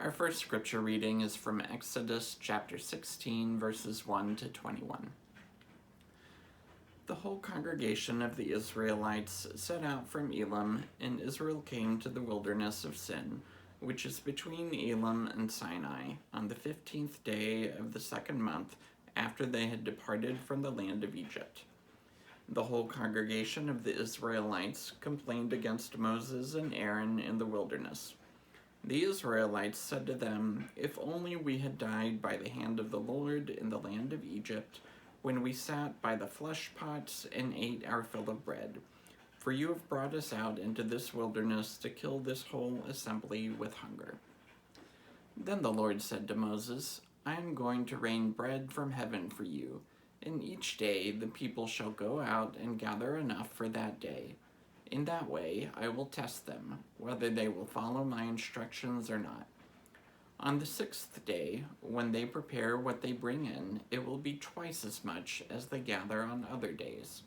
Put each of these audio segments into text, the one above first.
Our first scripture reading is from Exodus chapter 16, verses 1 to 21. The whole congregation of the Israelites set out from Elim, and Israel came to the wilderness of Sin, which is between Elim and Sinai, on the 15th day of the second month after they had departed from the land of Egypt. The whole congregation of the Israelites complained against Moses and Aaron in the wilderness. The Israelites said to them, "If only we had died by the hand of the Lord in the land of Egypt, when we sat by the flesh pots and ate our fill of bread. For you have brought us out into this wilderness to kill this whole assembly with hunger." Then the Lord said to Moses, "I am going to rain bread from heaven for you, and each day the people shall go out and gather enough for that day. In that way I will test them, whether they will follow my instructions or not. On the 6th day, when they prepare what they bring in, it will be twice as much as they gather on other days."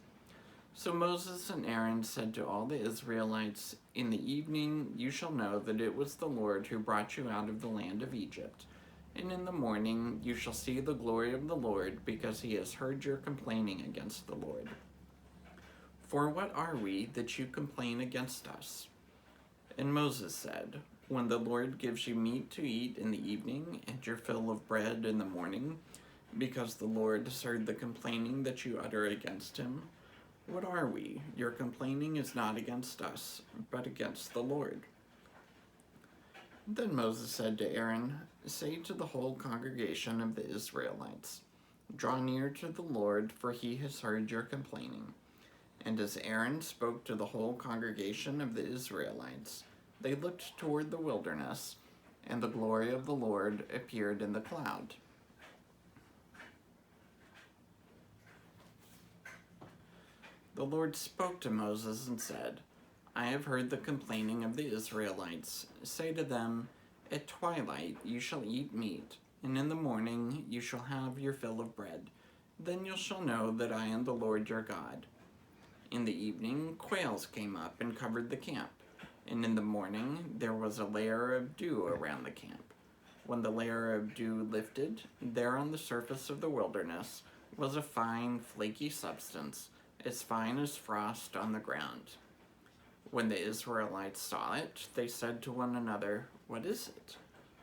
So Moses and Aaron said to all the Israelites, "In the evening you shall know that it was the Lord who brought you out of the land of Egypt. And in the morning you shall see the glory of the Lord, because he has heard your complaining against the Lord. For what are we that you complain against us?" And Moses said, "When the Lord gives you meat to eat in the evening and your fill of bread in the morning, because the Lord has heard the complaining that you utter against him, what are we? Your complaining is not against us, but against the Lord." Then Moses said to Aaron, "Say to the whole congregation of the Israelites, 'Draw near to the Lord, for he has heard your complaining.'" And as Aaron spoke to the whole congregation of the Israelites, they looked toward the wilderness, and the glory of the Lord appeared in the cloud. The Lord spoke to Moses and said, "I have heard the complaining of the Israelites. Say to them, 'At twilight you shall eat meat, and in the morning you shall have your fill of bread. Then you shall know that I am the Lord your God.' In the evening, quails came up and covered the camp, and in the morning there was a layer of dew around the camp. When the layer of dew lifted, there on the surface of the wilderness was a fine, flaky substance, as fine as frost on the ground. When the Israelites saw it, they said to one another, 'What is it?'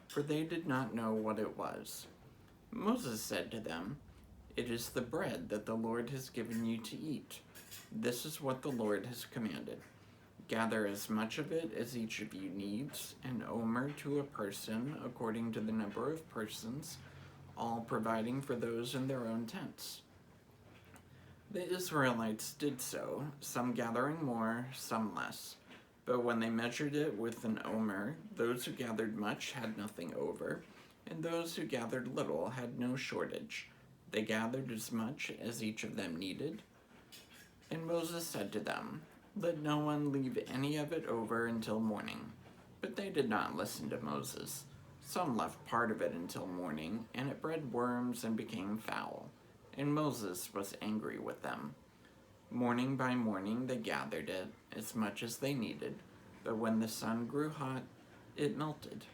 For they did not know what it was. Moses said to them, 'It is the bread that the Lord has given you to eat. This is what the Lord has commanded. Gather as much of it as each of you needs, an omer to a person according to the number of persons, all providing for those in their own tents.' The Israelites did so, some gathering more, some less. But when they measured it with an omer, those who gathered much had nothing over, and those who gathered little had no shortage. They gathered as much as each of them needed. And Moses said to them, 'Let no one leave any of it over until morning.' But they did not listen to Moses. Some left part of it until morning, and it bred worms and became foul. And Moses was angry with them. Morning by morning they gathered it, as much as they needed, but when the sun grew hot, it melted,